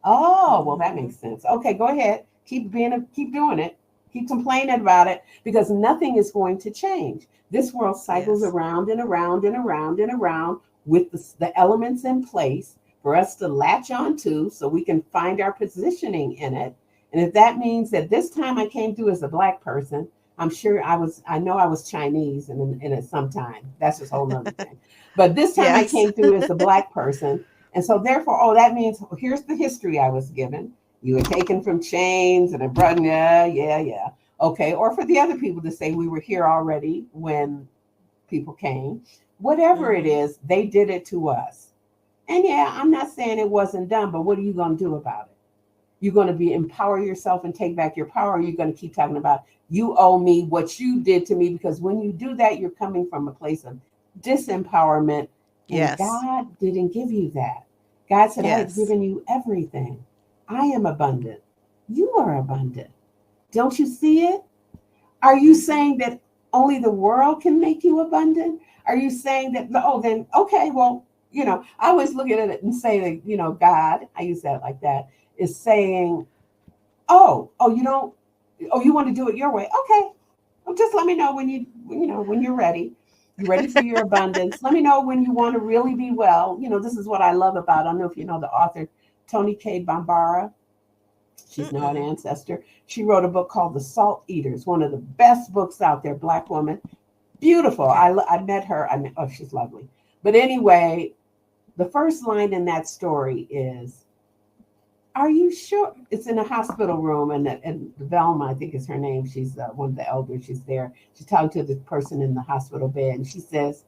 Oh, well, that Mhm. makes sense. Okay, go ahead. Keep doing it. Keep complaining about it because nothing is going to change. This world cycles Yes. around and around and around and around with the elements in place for us to latch onto so we can find our positioning in it. And if that means that this time I came through as a black person, I know I was Chinese in it sometime. That's just a whole nother thing. But this time I Yes. came through as a black person. And so therefore, oh, that means here's the history I was given. You were taken from chains and a brother, yeah, yeah, yeah. Okay. Or for the other people to say we were here already when people came. Whatever it Mhm. is, they did it to us. And yeah, I'm not saying it wasn't done, but what are you going to do about it? You're going to be empower yourself and take back your power. Or you're going to keep talking about you owe me what you did to me, because when you do that, you're coming from a place of disempowerment, and Yes. God didn't give you that. God said, I have Yes. given you everything. I am abundant. You are abundant. Don't you see it? Are you Mhm. saying that only the world can make you abundant? Are you saying that, oh, then, okay, well, I always look at it and say that, God, I use that like that, is saying, you don't, you want to do it your way. Okay. Well, just let me know when you're ready. You're ready for your abundance. Let me know when you want to really be well. This is what I love about, I don't know if you know the author, Toni Cade Bambara. She's now an Mm-mm. ancestor. She wrote a book called The Salt Eaters, one of the best books out there, Black woman. Beautiful. Okay. I met her. Oh, she's lovely. But anyway, the first line in that story is, are you sure? It's in a hospital room, and Velma, I think is her name. She's one of the elders. She's there. She's talking to the person in the hospital bed, and she says,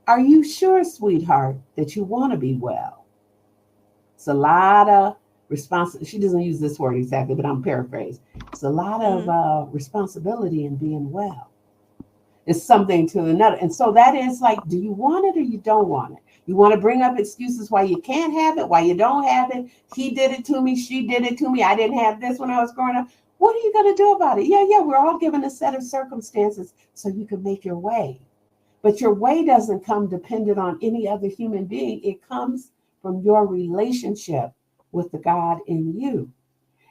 are you sure, sweetheart, that you want to be well? It's a lot of responsibility. She doesn't use this word exactly, but I'm paraphrasing. It's a lot of Mhm. responsibility in being well. It's something to another. And so that is like, do you want it or you don't want it? You want to bring up excuses why you can't have it, why you don't have it. He did it to me. She did it to me. I didn't have this when I was growing up. What are you going to do about it? Yeah, yeah, we're all given a set of circumstances so you can make your way. But your way doesn't come dependent on any other human being. It comes from your relationship with the God in you.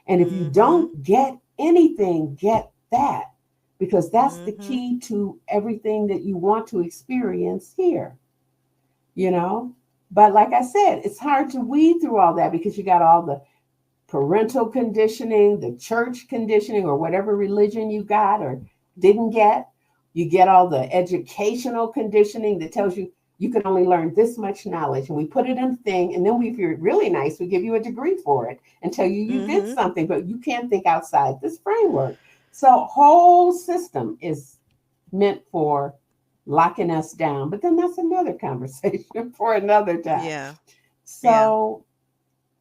And if you Mhm. don't get anything, get that, because that's the Mhm. key to everything that you want to experience here, you know? But like I said, it's hard to weed through all that because you got all the parental conditioning, the church conditioning, or whatever religion you got or didn't get. You get all the educational conditioning that tells you you can only learn this much knowledge. And we put it in a thing. And then if you're really nice, we give you a degree for it and tell you you did Mhm. something, but you can't think outside this framework. So whole system is meant for locking us down. But then that's another conversation for another time. Yeah. Yeah. So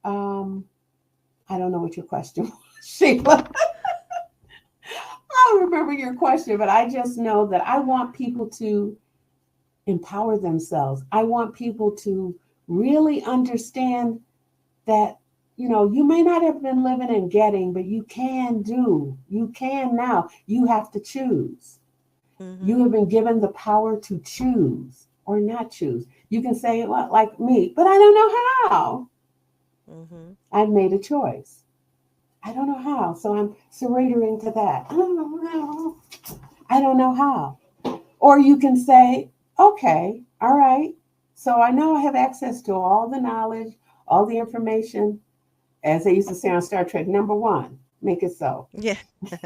um, I don't know what your question was, Sheila. I don't remember your question, but I just know that I want people to empower themselves. I want people to really understand that, you may not have been living and getting, but you can do. You can now. You have to choose. You Mhm. have been given the power to choose or not choose. You can say, well, like me, but I don't know how. Mhm. I've made a choice. I don't know how. So I'm surrendering to that. I don't know how. I don't know how. Or you can say, okay, all right. So I know I have access to all the knowledge, all the information, as they used to say on Star Trek, number one, make it so. Yeah.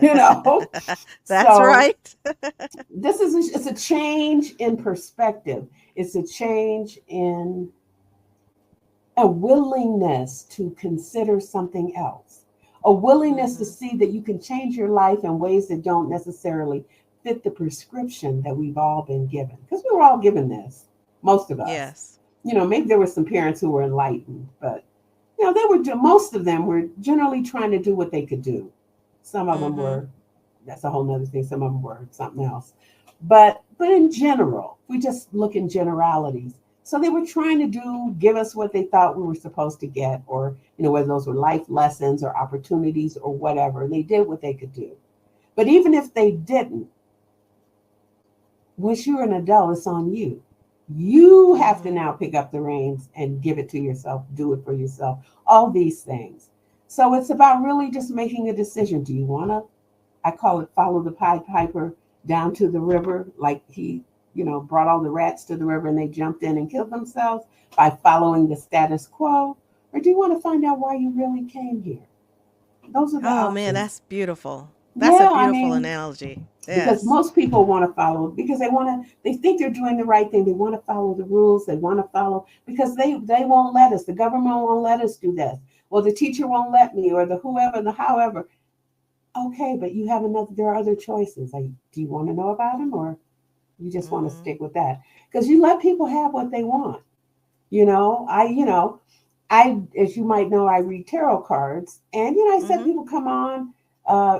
You know? That's So right. it's a change in perspective. It's a change in a willingness to consider something else, a willingness to Mhm. see that you can change your life in ways that don't necessarily fit the prescription that we've all been given. Because we were all given this, most of us. Yes. Maybe there were some parents who were enlightened, but they were most of them were generally trying to do what they could do. Some of them Mhm. were that's a whole nother thing. Some of them were something else. But in general, we just look in generalities. So they were trying to give us what they thought we were supposed to get, or whether those were life lessons or opportunities or whatever. They did what they could do. But even if they didn't, once you're an adult, it's on you. You have to Mm-hmm. now pick up the reins and give it to yourself, do it for yourself, all these things. So it's about really just making a decision. Do you want to, I call it follow the Pied Piper down to the river, like he, brought all the rats to the river and they jumped in and killed themselves by following the status quo? Or do you want to find out why you really came here? Those are the Oh man, options. that's beautiful. That's a Yeah, I beautiful mean, analogy. because Yes. most people want to follow because they think they're doing the right thing. They want to follow the rules. They want to follow because they won't let us. The government won't let us do this. Well, the teacher won't let me, or the whoever, the however. Okay, but you have another. There are other choices. Like, do you want to know about them, or you just want to Mm-hmm. stick with that? Because you let people have what they want. I, as you might know, I read tarot cards, and I said Mm-hmm. people come on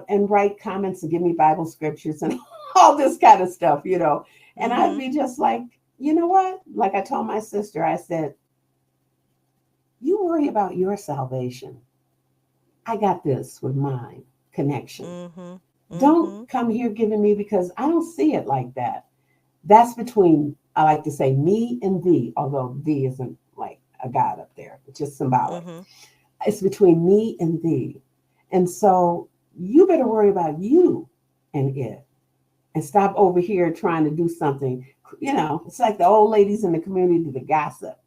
and write comments and give me Bible scriptures and all this kind of stuff. And I'd Mm-hmm. be just like, you know what? Like I told my sister, I said, you worry about your salvation. I got this with mine connection. Mm-hmm. Don't Mm-hmm. come here giving me because I don't see it like that. That's between, I like to say, me and thee, although thee isn't like a God up there, it's just symbolic. Mm-hmm. It's between me and thee. And so you better worry about you and it and stop over here trying to do something. It's like the old ladies in the community that gossip.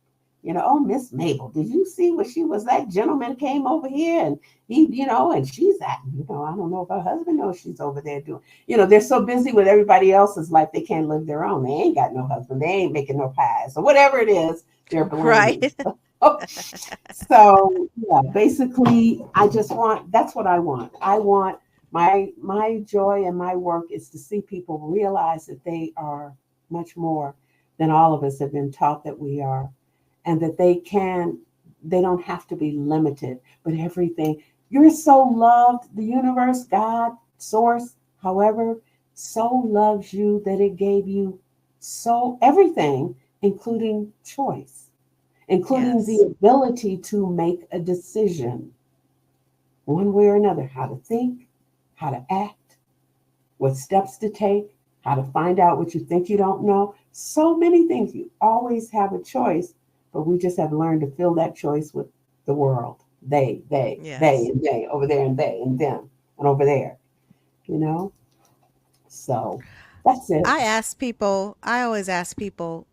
Oh, Miss Mabel, did you see what she was? That gentleman came over here and and she's I don't know if her husband knows she's over there doing, they're so busy with everybody else's life, they can't live their own. They ain't got no husband. They ain't making no pies or whatever it is they're blaming. Right. So yeah, basically, that's what I want. I want my joy and my work is to see people realize that they are much more than all of us have been taught that we are, and that they don't have to be limited, but everything. You're so loved, the universe, God, source, however, so loves you that it gave you so everything, including choice, including the Yes. ability to make a decision one way or another, how to think, how to act, what steps to take, how to find out what you think you don't know. So many things. You always have a choice, but we just have learned to fill that choice with the world. Yes. And they, over there, and they, and them, and over there, you know? So that's it. I always ask people,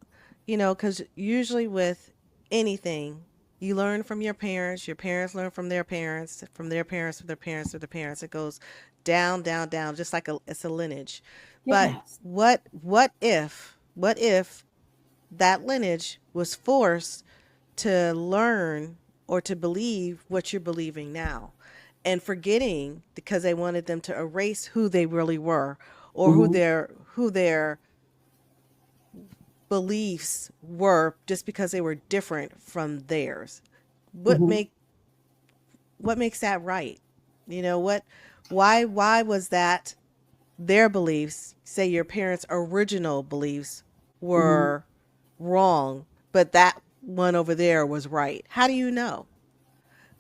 because usually with anything, you learn from your parents learn from their parents, from their parents, to their parents. It goes down, down, down, just like it's a lineage. But Yes. what if that lineage was forced to learn or to believe what you're believing now and forgetting because they wanted them to erase who they really were or Mm-hmm. who their beliefs were just because they were different from theirs. What Mm-hmm. make what makes that right? What why was that their beliefs, say your parents' original beliefs Mm-hmm. were wrong, but that one over there was right? How do you know?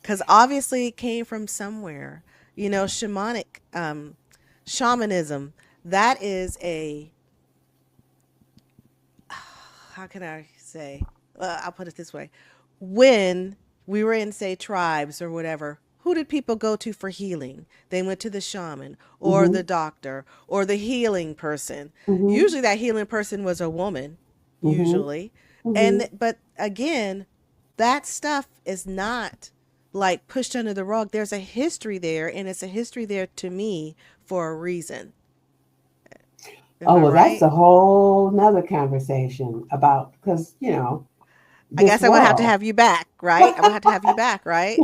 Because obviously it came from somewhere. Shamanic shamanism, that is a, how can I say? I'll put it this way. When we were in, say, tribes or whatever, who did people go to for healing? They went to the shaman or Mm-hmm. the doctor or the healing person. Mm-hmm. Usually that healing person was a woman, Mm-hmm. usually. Mm-hmm. But again, that stuff is not like pushed under the rug. There's a history there, and it's a history there to me for a reason. Am Oh, I well, that's right? a whole nother conversation about because I this guess I'm gonna have to world. have you back, right? I'm gonna have to have you back, right?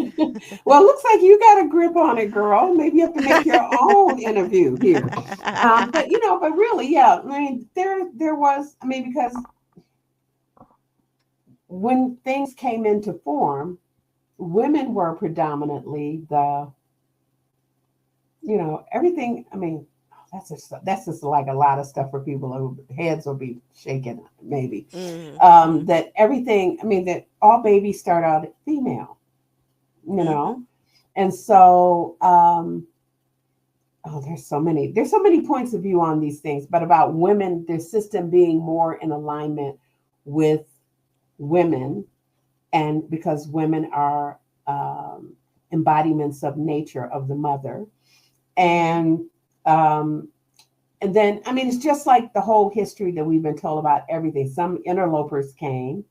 Well, it looks like you got a grip on it, girl. Maybe you have to make your own interview here. But really, yeah. I mean, there was. I mean, because when things came into form, women were predominantly everything. I mean, that's just like a lot of stuff for people who heads will be shaking maybe. Mm-hmm. That everything, I mean, that all babies start out female, you Mm-hmm. know, and so oh, there's so many points of view on these things, but about women, their system being more in alignment with women, and because women are embodiments of nature of the mother, Mm-hmm. and um, and then I mean it's just like the whole history that we've been told about everything. Some interlopers came,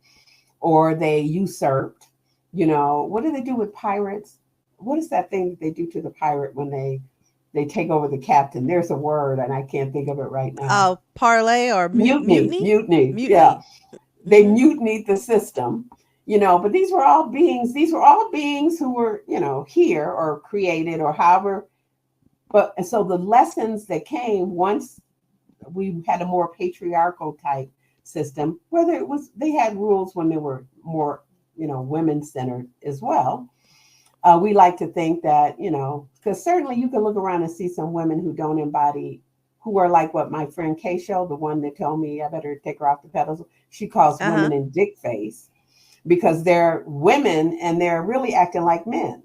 or they usurped. You know, what do they do with pirates? What is that thing that they do to the pirate when they take over the captain? There's a word, and I can't think of it right now. Parlay or Mutiny, mutiny? mutiny. Yeah, Mutiny. they Mm-hmm. mutinied the system. You know, but these were all beings. These were all beings who were, here or created or however. But and so the lessons that came once we had a more patriarchal type system, whether it was they had rules when they were more, women centered as well. We like to think that, because certainly you can look around and see some women who don't embody, who are like what my friend Keisha, the one that told me I better take her off the pedals, she calls Uh-huh. women in dick face because they're women and they're really acting like men.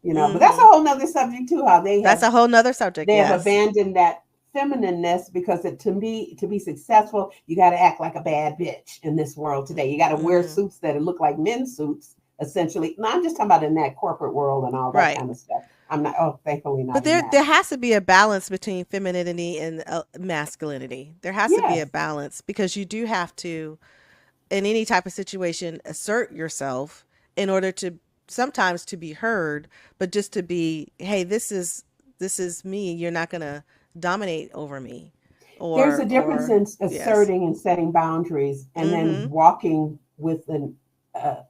But that's a Mm-hmm. whole nother subject too, how they That's have a whole nother subject, they have yes. abandoned that feminineness because to be successful, you got to act like a bad bitch in this world today. You got to wear Mm-hmm. suits that look like men's suits, essentially. No, I'm just talking about in that corporate world and all that Right. kind of stuff. I'm not. Oh, thankfully, But not in there that. has to be a balance between femininity and masculinity. There has to be a Yes, balance because you do have to, in any type of situation, assert yourself in order to sometimes to be heard, but just to be, hey, this is me. You're not gonna dominate over me, there's a difference or in yes. asserting and setting boundaries, and then Mm-hmm. walking with uh,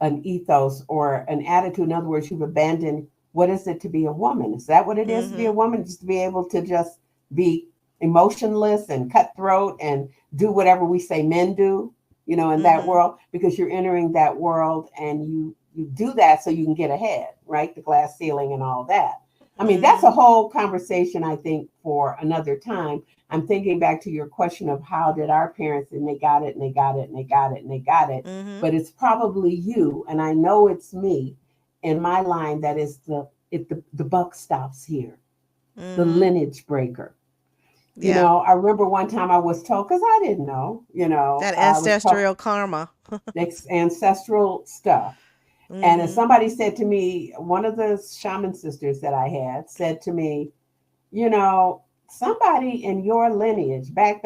an ethos or an attitude. In other words, you've abandoned what is it to be a woman? Is that what it is to be a Mm-hmm. woman? Just to be able to just be emotionless and cutthroat and do whatever we say men do, in that Mm-hmm. world, because you're entering that world and you do that so you can get ahead, right? The glass ceiling and all that. I mean, that's a Mm-hmm. whole conversation, I think, for another time. I'm thinking back to your question of how did our parents, and they got it and they got it and they got it and they got it. Mm-hmm. But it's probably you, and I know it's me in my line that is the buck stops here, the Mm-hmm. lineage breaker. Yeah. I remember one time I was told, because I didn't know, That I was told ancestral karma. ancestral stuff. And as Mm-hmm. somebody said to me, one of the shaman sisters that I had said to me, you know, somebody in your lineage back,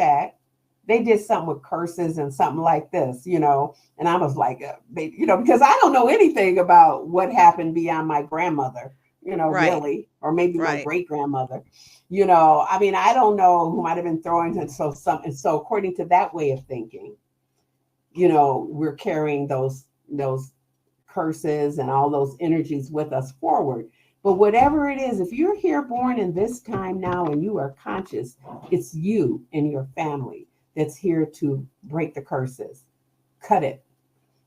they did something with curses and something like this, And I was like, because I don't know anything about what happened beyond my grandmother, Right. really, or maybe my Right. great grandmother. I mean, I don't know who might have been throwing it. So according to that way of thinking, we're carrying those curses and all those energies with us forward. But whatever it is, if you're here born in this time now and you are conscious, it's you and your family that's here to break the curses, cut it,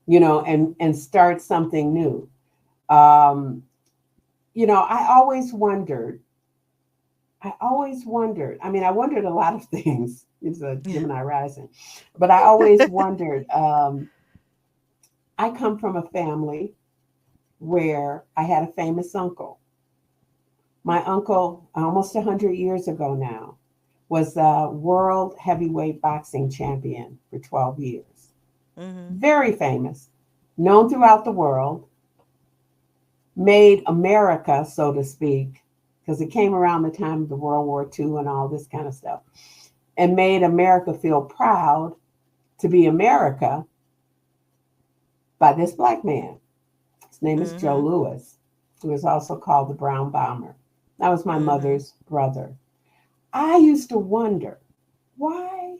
and start something new. Um, I always wondered. I mean, I wondered a lot of things. It's a Gemini rising, but I always wondered. I come from a family where I had a famous uncle. My uncle, almost 100 years ago now, was a world heavyweight boxing champion for 12 years. Mm-hmm. Very famous, known throughout the world, made America, so to speak, because it came around the time of the World War II and all this kind of stuff, and made America feel proud to be America by this black man. His name is Joe Mm-hmm. Louis, who is also called the Brown Bomber. That was my Mm-hmm. mother's brother. I used to wonder why.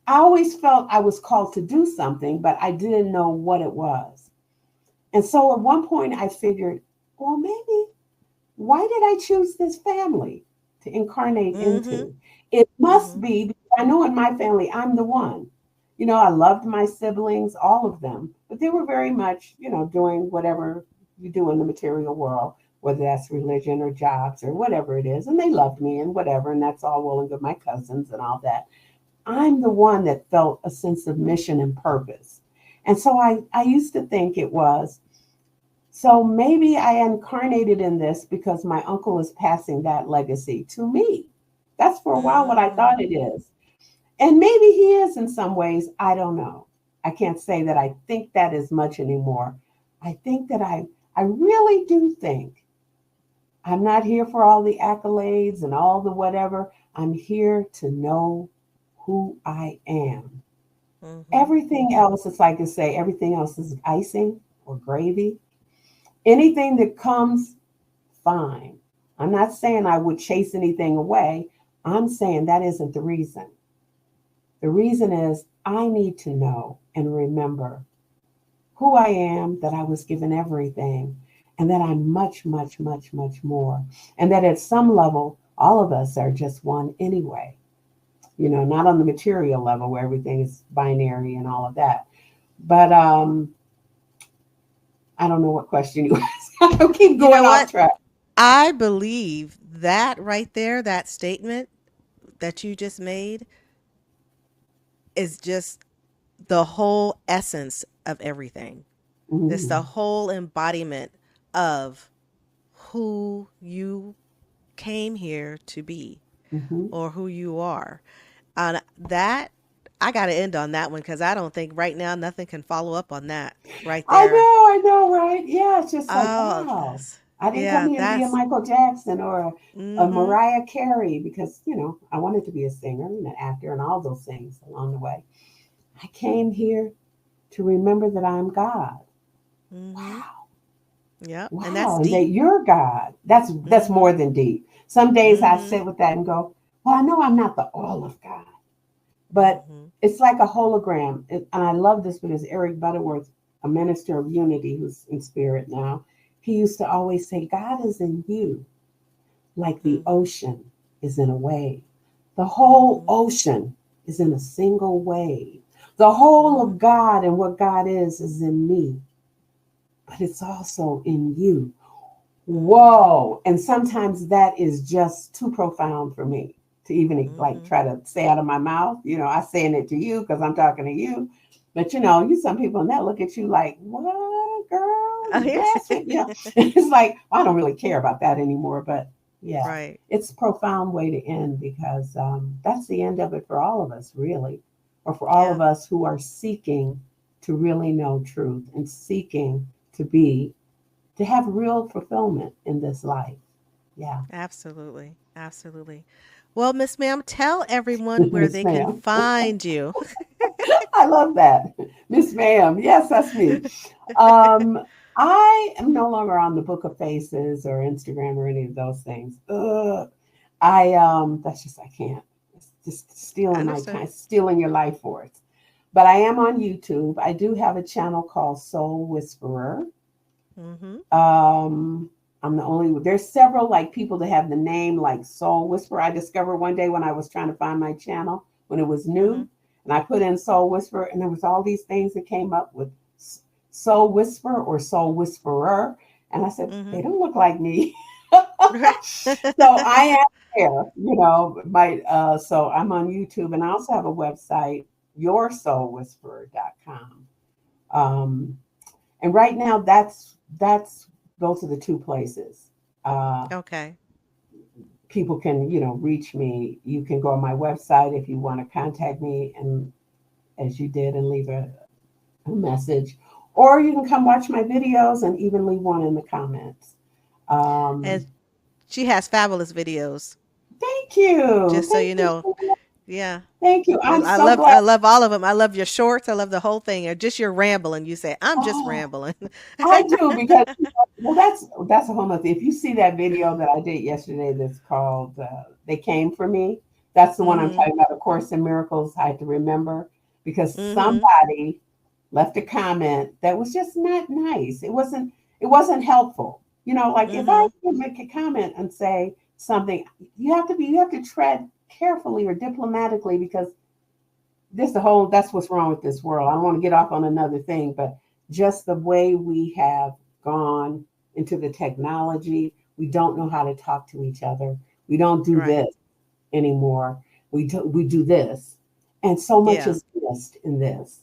I always felt I was called to do something, but I didn't know what it was. And so at one point I figured, well, maybe why did I choose this family to incarnate Mm-hmm. into? It must Mm-hmm. be, I know in my family, I'm the one. I loved my siblings, all of them, but they were very much, doing whatever you do in the material world, whether that's religion or jobs or whatever it is. And they loved me and whatever. And that's all well and good, my cousins and all that. I'm the one that felt a sense of mission and purpose. And so I used to think it was, so maybe I incarnated in this because my uncle is passing that legacy to me. That's for a while what I thought it is. And maybe he is in some ways. I don't know. I can't say that I think that as much anymore. I think that I really do think I'm not here for all the accolades and all the whatever. I'm here to know who I am. Mm-hmm. Everything else, it's like I say, everything else is icing or gravy. Anything that comes, fine. I'm not saying I would chase anything away. I'm saying that isn't the reason. The reason is I need to know and remember who I am, that I was given everything, and that I'm much, much, much, much more. And that at some level, all of us are just one anyway. Not on the material level where everything is binary and all of that. But I don't know what question you asked. I keep You going know off what? track. I believe that right there, that statement that you just made, is just the whole essence of everything. It's the Mm-hmm. whole embodiment of who you came here to be Mm-hmm. or who you are. And that, I got to end on that one because I don't think right now nothing can follow up on that right there. I know, right? Yeah, it's just like, Oh, wow. that's, I didn't come yeah, here to be a that's, Michael Jackson or a mm-hmm, Mariah Carey because, I wanted to be a singer and an actor and all those things along the way. I came here to remember that I'm God. mm-hmm, Wow. yep, and that's Wow. And that deep. you're God. That's Mm-hmm, more than deep. Some days I mm-hmm, sit with that and go, well, I know I'm not the all of God, but mm-hmm, it's like a hologram. And I love this because Eric Butterworth, a minister of unity who's in spirit now, he used to always say, God is in you like the mm-hmm, ocean is in a wave. The whole mm-hmm, ocean is in a single wave. The whole mm-hmm, of God and what God is in me, but it's also in you. mm-hmm, Whoa. And sometimes that is just too profound for me to even like mm-hmm. try to say out of my mouth. I'm saying it to you because I'm talking to you. But you some people and that look at you like, what, girl? Oh, yeah. That's what, it's like, well, I don't really care about that anymore. But yeah, Right. it's a profound way to end because that's the end of it for all of us, really, or for all Yeah, of us who are seeking to really know truth and seeking to be to have real fulfillment in this life. Yeah. absolutely. Absolutely. Well, Miss Ma'am, tell everyone where Miss they can Ma'am. find you. I love that. Miss Ma'am. Yes, that's me. Um, I am no longer on the Book of Faces or Instagram or any of those things. Ugh. That's just I can't. It's just stealing my Understood. time, stealing your life force. But I am on YouTube. I do have a channel called Soul Whisperer. Mm-hmm. Um, I'm the only. There's several like people that have the name like Soul Whisperer. I discovered one day when I was trying to find my channel when it was Mm-hmm. new, and I put in Soul Whisperer, and there was all these things that came up with Soul Whisperer or Soul Whisperer, and I said Mm-hmm. they don't look like me. Right. So I am there, my so I'm on YouTube and I also have a website, yoursoulwhisperer.com. Um, and right now that's those are the two places. Uh, Okay. People can, reach me. You can go on my website if you want to contact me and as you did and leave a message. Or you can come watch my videos and even leave one in the comments. And Um, she has fabulous videos, Thank you. just so Thank you you know. so much. Yeah. Thank you. And I'm so glad. I love all of them. I love your shorts. I love the whole thing. Or just your rambling. You say, I'm just Oh, rambling. I do because well, that's a whole nother thing. If you see that video that I did yesterday, that's called "They Came for Me," that's the one I'm Mm-hmm. talking about. Of Course in Miracles. I had to remember because Mm-hmm. somebody left a comment that was just not nice. It wasn't helpful. Like if I Mm-hmm. can make a comment and say something, you have to tread carefully or diplomatically because that's what's wrong with this world. I don't want to get off on another thing, but just the way we have gone into the technology. We don't know how to talk to each other. We don't do Right. this anymore. We do this. And so much Yeah. is missed in this.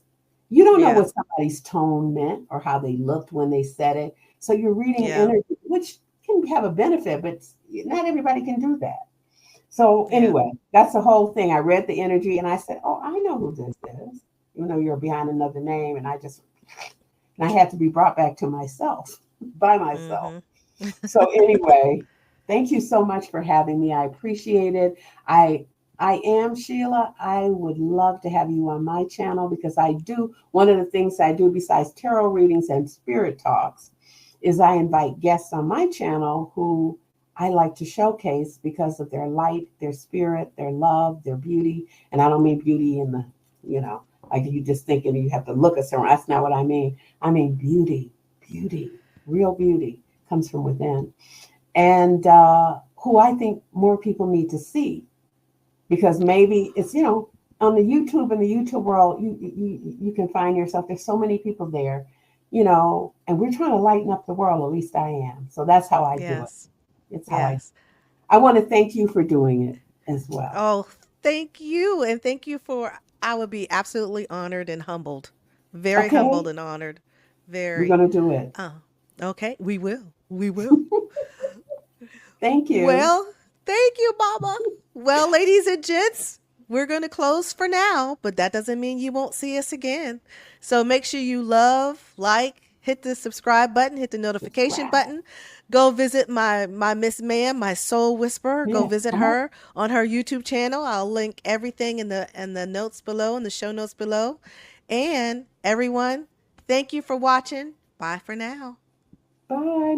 You don't know Yeah. what somebody's tone meant or how they looked when they said it. So you're reading Yeah. energy, which can have a benefit, but not everybody can do that. So Yeah. anyway, that's the whole thing. I read the energy and I said, "Oh, I know who this is." Even though you're behind another name, and I had to be brought back to myself by myself. Mhm. So anyway, thank you so much for having me. I appreciate it. I I am Sheila. I would love to have you on my channel because I do one of the things I do besides tarot readings and spirit talks is I invite guests on my channel who I like to showcase because of their light, their spirit, their love, their beauty. And I don't mean beauty in the, you know, like you just thinking you have to look at someone. That's not what I mean. I mean beauty, beauty, real beauty comes from within. And who I think more people need to see because maybe it's, on the YouTube and the YouTube world, you can find yourself. There's so many people there, and we're trying to lighten up the world. At least I am. So that's how I do it. Yes. It's how I. Yes. I want to thank you for doing it as well. Oh, thank you. And thank you for, I would be absolutely honored and humbled. Very humbled Okay, and honored. we're Very. gonna do it. Oh, okay. We will. We will. Thank you. Well, thank you, Mama. Well, ladies and gents, we're going to close for now, but that doesn't mean you won't see us again. So make sure you love, like, hit the subscribe button, hit the notification Subscribe. button. Go visit my Miss Ma'am, my soul whisperer. Go Yeah. visit Uh-huh. her on her YouTube channel. I'll link everything in the notes below, in the show notes below. And everyone, thank you for watching. Bye for now. Bye.